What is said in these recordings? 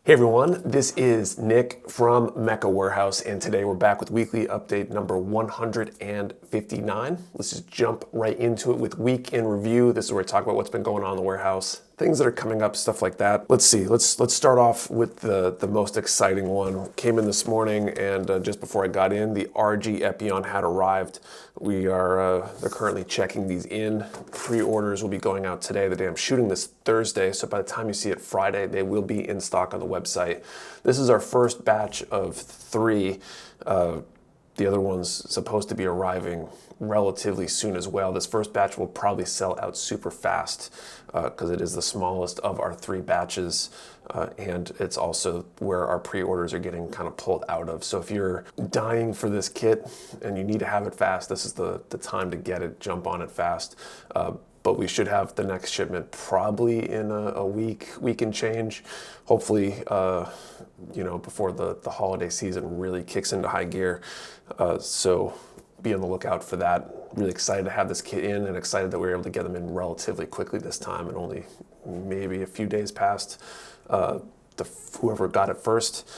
Hey everyone, this is Nick from Mecca Warehouse, and today we're back with weekly update number 159. Let's just jump right into it with week in review. This is where we talk about what's been going on in the warehouse, things that are coming up, stuff like that. Let's see, let's start off with the most exciting one. Came in this morning, and just before I got in, the RG Epyon had arrived. They're currently checking these in. Pre-orders will be going out today. The day I'm shooting this Thursday, so by the time you see it Friday, they will be in stock on the website. This is our first batch of 3. The other one's supposed to be arriving relatively soon as well. This first batch will probably sell out super fast because it is the smallest of our 3 batches, and it's also where our pre-orders are getting kind of pulled out of. So if you're dying for this kit and you need to have it fast, this is the time to get it, jump on it fast. But we should have the next shipment probably in a week and change. Hopefully, before the holiday season really kicks into high gear. So be on the lookout for that. Really excited to have this kit in, and excited that we were able to get them in relatively quickly this time, and only maybe a few days past whoever got it first.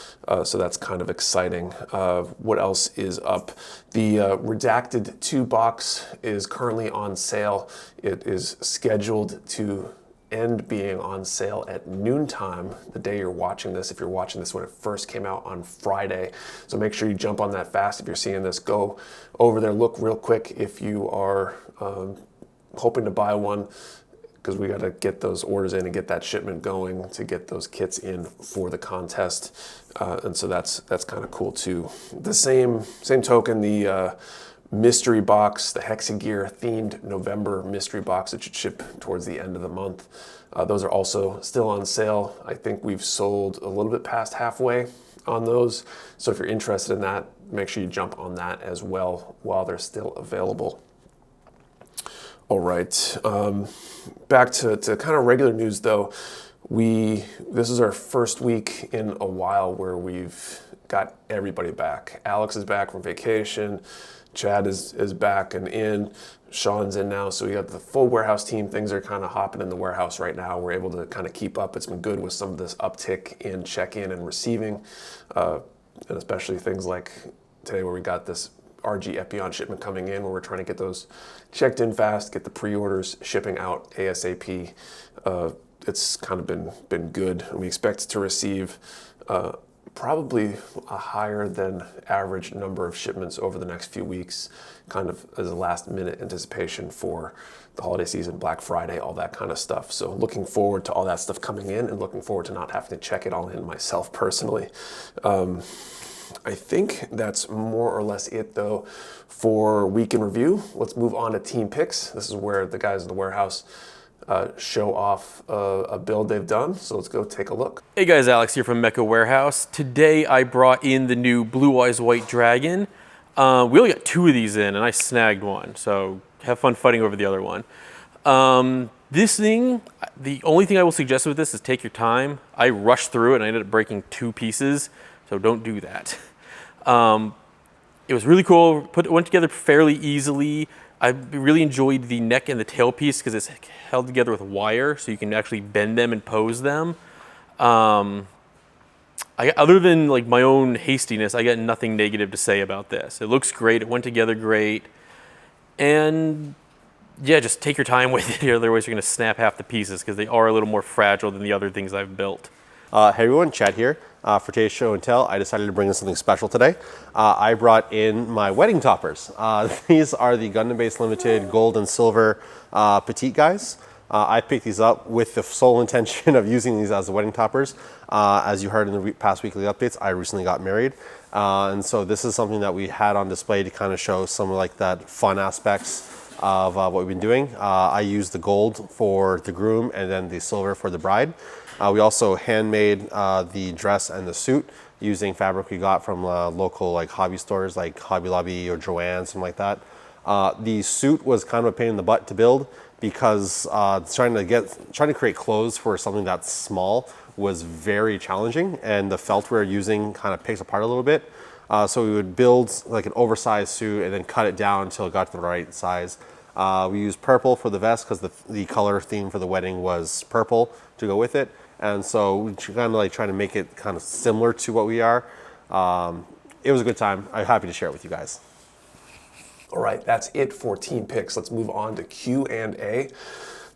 So that's kind of exciting. What else is up? The Redacted 2 box is currently on sale. It is scheduled to end being on sale at noontime the day you're watching this. If you're watching this when it first came out on Friday, so make sure you jump on that fast. If you're seeing this, go over there, look real quick if you are hoping to buy one, because we got to get those orders in and get that shipment going to get those kits in for the contest. And so that's kind of cool too. The same token, the mystery box, the Hexagear themed November mystery box that should ship towards the end of the month. Those are also still on sale. I think we've sold a little bit past halfway on those. So if you're interested in that, make sure you jump on that as well while they're still available. All right, back to kind of regular news though. This is our first week in a while where we've got everybody back. Alex is back from vacation. Chad is back and in. Sean's in now, so we got the full warehouse team. Things are kind of hopping in the warehouse right now. We're able to kind of keep up. It's been good with some of this uptick in check-in and receiving, and especially things like today where we got this RG Epyon shipment coming in, where we're trying to get those checked in fast, get the pre-orders shipping out ASAP. It's kind of been good. We expect to receive probably a higher than average number of shipments over the next few weeks, kind of as a last minute anticipation for the holiday season, Black Friday, all that kind of stuff. So looking forward to all that stuff coming in, and looking forward to not having to check it all in myself personally. I think that's more or less it though for week in review. Let's move on to team picks. This is where the guys in the warehouse show off a build they've done. So let's go take a look. Hey guys, Alex here from Mecca Warehouse. Today I brought in the new Blue Eyes White Dragon. We only got 2 of these in, and I snagged one. So have fun fighting over the other one. This thing, the only thing I will suggest with this is take your time. I rushed through it and I ended up breaking 2 pieces. So don't do that. It was really cool. It went together fairly easily. I really enjoyed the neck and the tail piece because it's held together with wire, so you can actually bend them and pose them. Other than like my own hastiness, I got nothing negative to say about this. It looks great. It went together great. And yeah, just take your time with it. Otherwise, you're going to snap half the pieces because they are a little more fragile than the other things I've built. Hey everyone, Chad here. For today's show and tell, I decided to bring in something special today. I brought in my wedding toppers. These are the Gundam-based limited gold and silver petite guys. I picked these up with the sole intention of using these as the wedding toppers. As you heard in the past weekly updates, I recently got married. And so this is something that we had on display to kind of show some of like that fun aspects of what we've been doing. I used the gold for the groom and then the silver for the bride. We also handmade the dress and the suit using fabric we got from local like hobby stores like Hobby Lobby or Joann, something like that. The suit was kind of a pain in the butt to build because trying to create clothes for something that's small was very challenging, and the felt we were using kind of picks apart a little bit. So we would build like an oversized suit and then cut it down until it got to the right size. We used purple for the vest because the color theme for the wedding was purple to go with it. And so we kind of like trying to make it kind of similar to what we are. It was a good time. I'm happy to share it with you guys. All right, that's it for team picks. Let's move on to Q&A.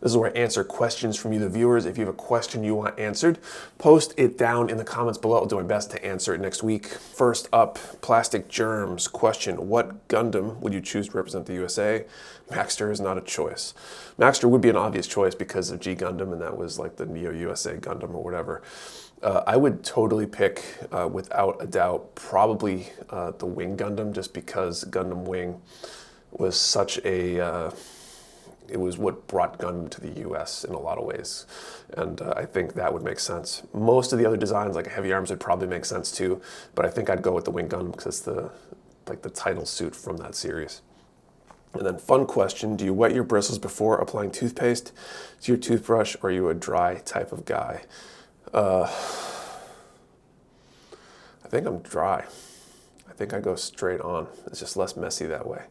This is where I answer questions from you, the viewers. If you have a question you want answered, post it down in the comments below. I'll do my best to answer it next week. First up, Plastic Germs question. What Gundam would you choose to represent the USA? Maxter is not a choice. Maxter would be an obvious choice because of G Gundam, and that was like the Neo USA Gundam or whatever. I would totally pick, without a doubt, probably the Wing Gundam, just because Gundam Wing was such a... it was what brought Gundam to the US in a lot of ways. And I think that would make sense. Most of the other designs, like Heavy Arms, would probably make sense too, but I think I'd go with the Wing Gundam because it's the title suit from that series. And then fun question, do you wet your bristles before applying toothpaste to your toothbrush, or are you a dry type of guy? I think I'm dry. I think I go straight on. It's just less messy that way.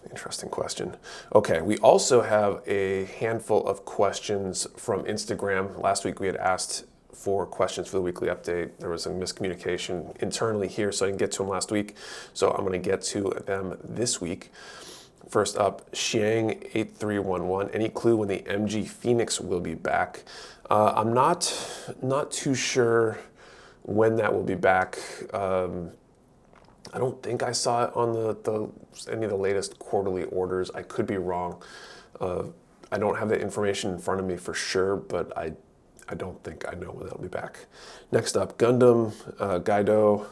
Interesting question. Okay, we also have a handful of questions from Instagram. Last week we had asked for questions for the weekly update. There was some miscommunication internally here, so I didn't get to them last week. So I'm going to get to them this week. First up, Xiang8311. Any clue when the MG Phoenix will be back? I'm not too sure when that will be back. I don't think I saw it on any of the latest quarterly orders. I could be wrong. I don't have that information in front of me for sure, but I don't think I know when that'll be back. Next up, Gundam Gaido.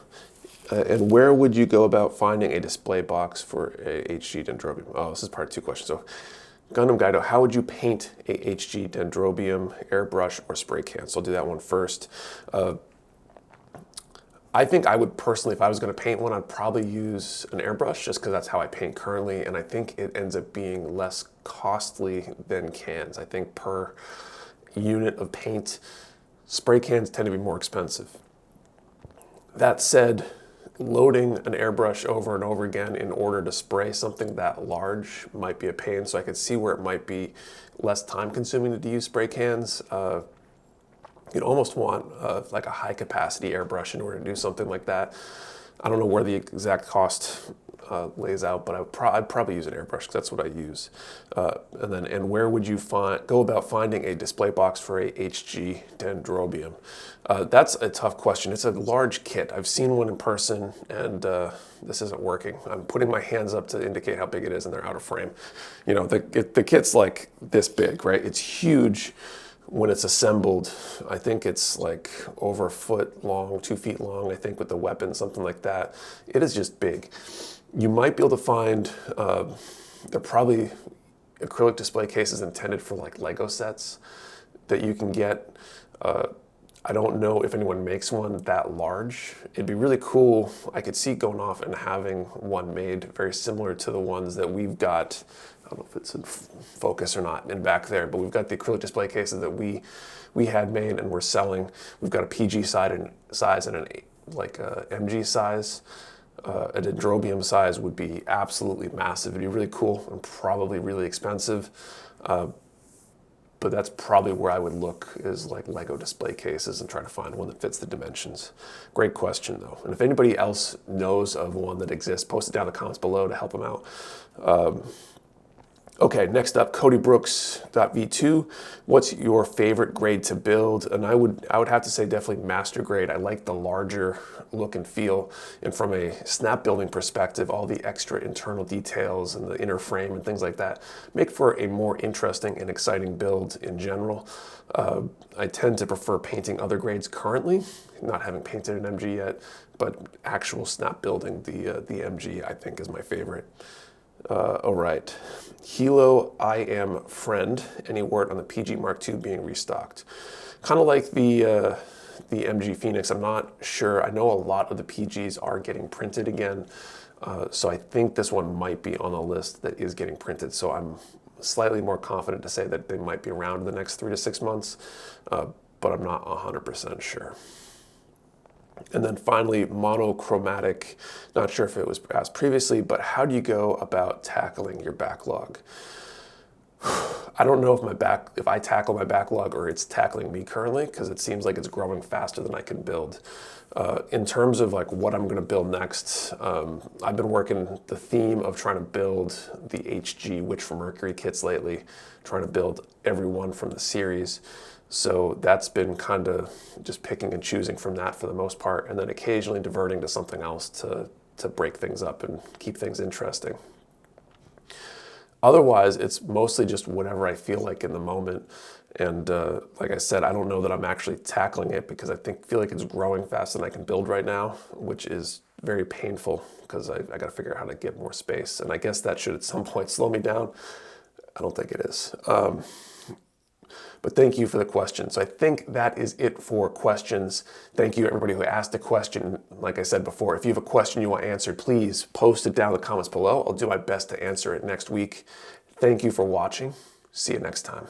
And where would you go about finding a display box for a HG Dendrobium? Oh, this is part 2 question. So Gundam Gaido, how would you paint a HG Dendrobium, airbrush or spray can? So I'll do that one first. I think I would personally, if I was going to paint one, I'd probably use an airbrush just because that's how I paint currently, and I think it ends up being less costly than cans. I think per unit of paint, spray cans tend to be more expensive. That said, loading an airbrush over and over again in order to spray something that large might be a pain, so I could see where it might be less time consuming to use spray cans. You'd almost want like a high capacity airbrush in order to do something like that. I don't know where the exact cost lays out, but I'd probably use an airbrush because that's what I use. And where would you go about finding a display box for a HG Dendrobium? That's a tough question. It's a large kit. I've seen one in person, and this isn't working. I'm putting my hands up to indicate how big it is, and they're out of frame. You know, the kit's like this big, right? It's huge. When it's assembled, I think it's like over a foot long, 2 feet long, I think, with the weapon, something like that. It is just big. You might be able to find, they're probably acrylic display cases intended for like Lego sets that you can get. I don't know if anyone makes one that large. It'd be really cool. I could see going off and having one made very similar to the ones that we've got. I don't know if it's in focus or not in back there, but we've got the acrylic display cases that we had made and we're selling. We've got a PG size and an MG size. A Dendrobium size would be absolutely massive. It'd be really cool and probably really expensive. But that's probably where I would look, is like Lego display cases, and try to find one that fits the dimensions. Great question though. And if anybody else knows of one that exists, post it down in the comments below to help them out. Okay, next up, CodyBrooks.v2. What's your favorite grade to build? And I would have to say definitely master grade. I like the larger look and feel. And from a snap building perspective, all the extra internal details and the inner frame and things like that make for a more interesting and exciting build in general. I tend to prefer painting other grades currently, not having painted an MG yet, but actual snap building the MG I think is my favorite. All right, Hilo I am friend. Any word on the PG Mark II being restocked? Kind of like the MG Phoenix. I'm not sure. I know a lot of the PGs are getting printed again, so I think this one might be on the list that is getting printed. So I'm slightly more confident to say that they might be around in the next 3 to 6 months, but I'm not 100% sure. And then finally, monochromatic. Not sure if it was asked previously, but how do you go about tackling your backlog? I don't know if I tackle my backlog or it's tackling me currently, because it seems like it's growing faster than I can build. In terms of like what I'm going to build next, I've been working the theme of trying to build the HG Witch from Mercury kits lately, trying to build every one from the series. So that's been kind of just picking and choosing from that for the most part, and then occasionally diverting to something else to break things up and keep things interesting. Otherwise, it's mostly just whatever I feel like in the moment. And like I said, I don't know that I'm actually tackling it because I feel like it's growing faster than I can build right now, which is very painful because I got to figure out how to get more space. And I guess that should at some point slow me down. I don't think it is. But thank you for the question. So I think that is it for questions. Thank you everybody who asked a question. Like I said before, if you have a question you want answered, please post it down in the comments below. I'll do my best to answer it next week. Thank you for watching. See you next time.